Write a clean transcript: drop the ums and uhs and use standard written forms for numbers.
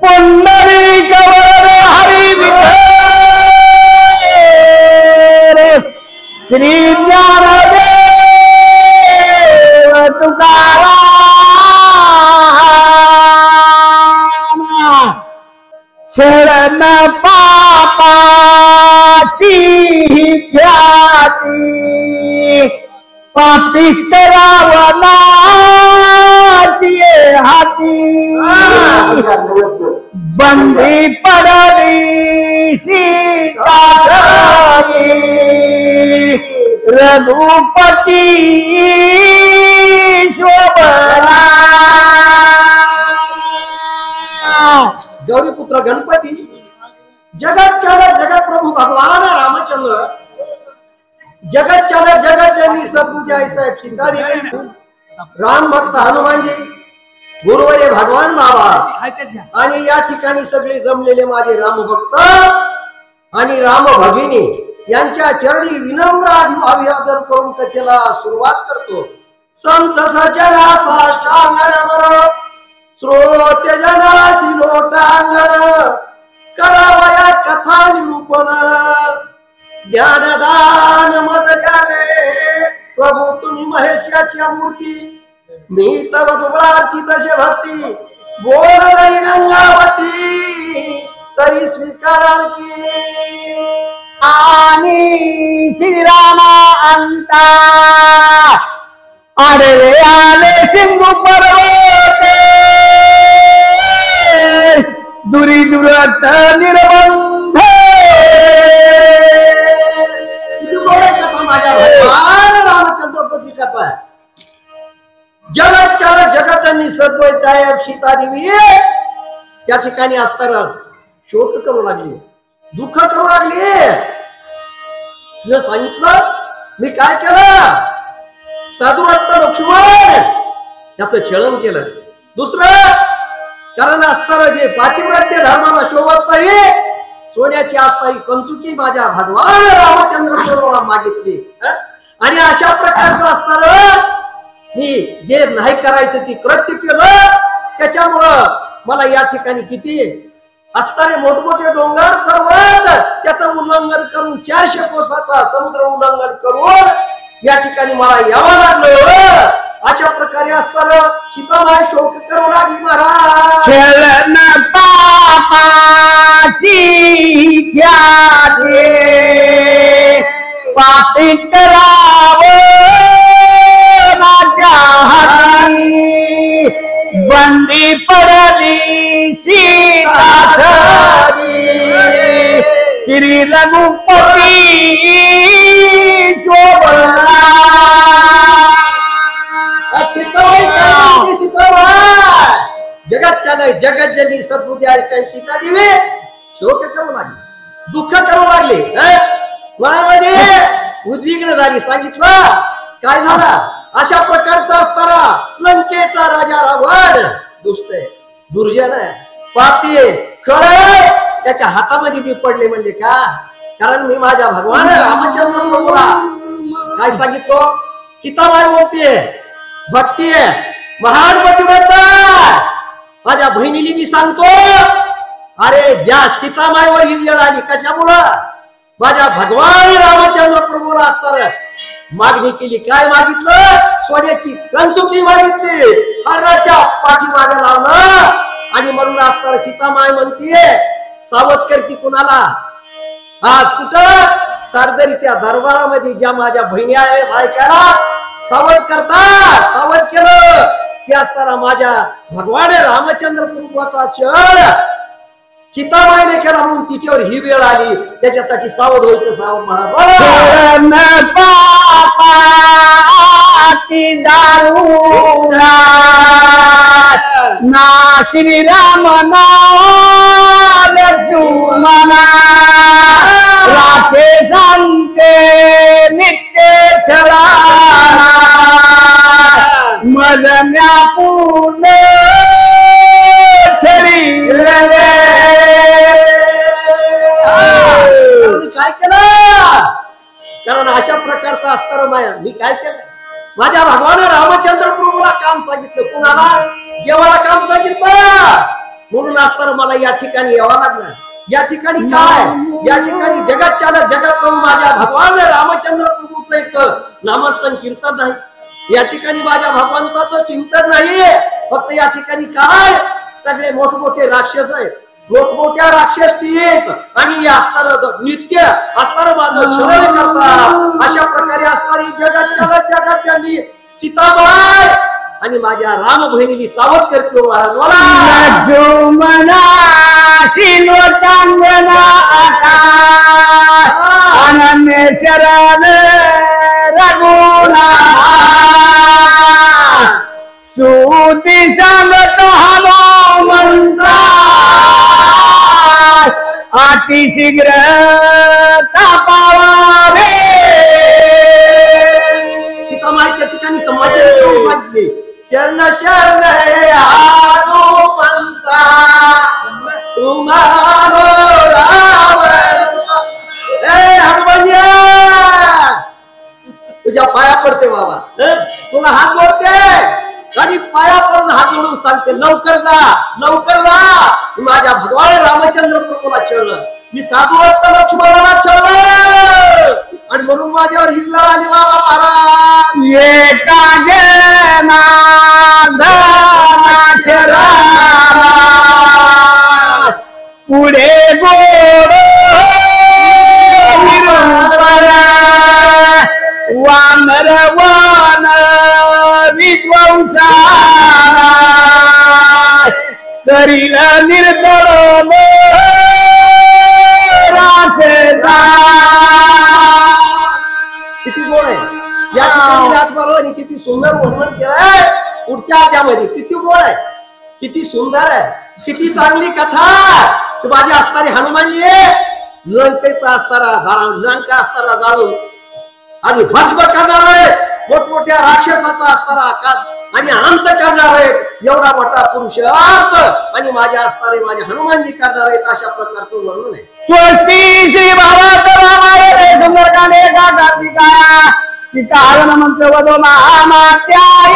पुंडलिक वरद हरी विठ्ठल श्री ज्ञानदेव तुकाराम शरण पापाची ख्याती पापिष्ट रावणाची हाती बंदी पडली सीता रघुपती शोभना गौरीपुत्र गणपती जगत चालक जगत प्रभु भगवान रामचंद्र जगत चालक जगत जननी सद्बुद्धी आई साहेब सीता देवी राम भक्त हनुमानजी गुरुवरे भगवान बाबा आणि या ठिकाणी सगळे जमलेले माझे रामभक्त आणि राम भगिनी यांच्या चरणी विनम्र अभिवादन करून कथेला सुरुवात करतो। संत सज्जना साष्टांग नमन श्रोते जनासी लोटांगण करावया कथा निरूपण ज्ञानदान मज द्यावे प्रभू तुम्ही महेशाची मूर्ती मी तव दुबळाची तसे भक्ती बोल जरी गंगावती तरी स्वीकाराल की आणि श्रीरामा अंता अरे आले सिंधू पर्वते दुरी दुरत निर्बंध किती गोड कथा माझ्या भगवान रामचंद्रपती कथा आहे। जगत चालक जगतांनी सद्वैताय सीता देवी त्या ठिकाणी असताना शोक करू लागली दुःख करू लागली। सांगितलं मी काय केलं साधुरत्न लक्ष्मण त्याचं छळन केलं। दुसरं कारण असताना जे पातिव्रत्य धर्माला शोभत नाही सोन्याची असताना कंचुकी माझ्या भगवान रामचंद्र मागितली आणि अशा प्रकारचं असताना मी जे नाही करायचं ती कृत्य केलं त्याच्यामुळं मला या ठिकाणी किती असणारे मोठमोठे डोंगर पर्वत त्याचं उल्लंघन करून 400 कोसाचा समुद्र उल्लंघन करून या ठिकाणी मला यावं लागलं। अशा प्रकारे असताना सीतामाई शोक करू लागली महाराज शरण पापाची ख्याती पापिष्ट रावणाच्या हाती बंदी पडली सीता श्री रघुपती शोभना जगत चालक जगत जननी सद्बुद्धी आई साहेब सीता देवी शोक करू लागली दुःख करू लागले मनामध्ये उद्विग्न झाली। सांगितलं काय झालं अशा प्रकारचा असताना लंकेचा राजा रावण दुष्ट आहे दुर्जन आहे पापी आहे खरं त्याच्या हातामध्ये मी पडले म्हणले का कारण मी माझ्या भगवान रामचंद्र प्रभूला काय सांगितलं सीतामाई बोलते भक्ती आहे महान पतिव्रता माझ्या बहिणीने मी सांगतो अरे ज्या सीतामाईवर ही वेळ आली कशामुळं माझ्या भगवान रामचंद्र प्रभूला असताना मागणी केली काय मागितलं सोन्याची कंचुकी मागितली हरणाच्या पाठीमागे लावलं आणि म्हणून असताना सीतामाई म्हणतीये सावध करती कुणाला आज कुठं सारदरीच्या दरबारामध्ये ज्या माझ्या बहिणी आहेत ऐकायला सावध करतात सावध केलं की असताना माझ्या भगवान रामचंद्र प्रभूचा छळ सीतामाईने केला म्हणून तिच्यावर ही वेळ आली त्याच्यासाठी सावध व्हायचं सावध म्हणा ना श्रीराम लक्ष्मणा रासे सांगते नित्य छळा मदम्या पूर्ण काय केलं कारण अशा प्रकारचा असताना माया मी काय केलं माझ्या भगवान रामचंद्र प्रभूला काम सांगितलं कुणाला देवाला काम सांगितलं म्हणून असताना मला या ठिकाणी यावं लागलं. या ठिकाणी काय, या ठिकाणी जगात चालत जगात प्रभू माझ्या भगवान रामचंद्र प्रभूचं एक नामसंकीर्तन नाही. या ठिकाणी माझ्या भगवंताचं चिंतन नाही. फक्त या ठिकाणी काय सगळे मोठमोठे राक्षस आहेत, मोठमोठ्या राक्षसी आहेत आणि असताना नित्य असताना माझं क्षण करतात. अशा प्रकारे असणारी जगात चालत जगात त्यांनी सीताबाई आणि माझ्या राम बहिणीला सावध करते. महाराज लक्ष्मणा शिलोटांगना अनन्य शरण रघुनाथ सुती सांगत हनुमंता अतिशीघ्र तापावा रे. सीतामाई त्या ठिकाणी समाजाला सांगितले शरण शरण हे हनुमंता तुम्हारो रावण. ए हनुमंया तुझ्या पाया पडते बाबा, तुला हात जोडते आणि पाया पडून हात जोडून सांगते लवकर जा लवकर जा. माझ्या भगवान रामचंद्र प्रभूला छळलं, मी साधू भक्त लक्ष्मणाला छळलं आणि म्हणून माझ्यावर हिल्ला आली बाबा महाराज. पुढे गोड वानर वान विद्वंसा करील निर्दळ किती गोड आहे या ठिकाणी राजमार्गाने किती सुंदर वर्णन केलंय. पुढच्या अध्यामध्ये किती गोड आहे, किती सुंदर आहे, किती चांगली कथा. माझी असणारी हनुमानजी लंकेचा असताना लंका असताना जाळून आणि भस्म करणार आहेत, मोठमोठ्या राक्षसाचा असणारा आकार आणि अंत करणार आहेत. एवढा मोठा पुरुषार्थ आणि माझ्या असणारे माझे हनुमानजी करणार आहेत. अशा प्रकारचं वर्णन आहे. स्वस्ती श्री बाबा सुंदरकांडे सीता मंत्र वदो महामात्याय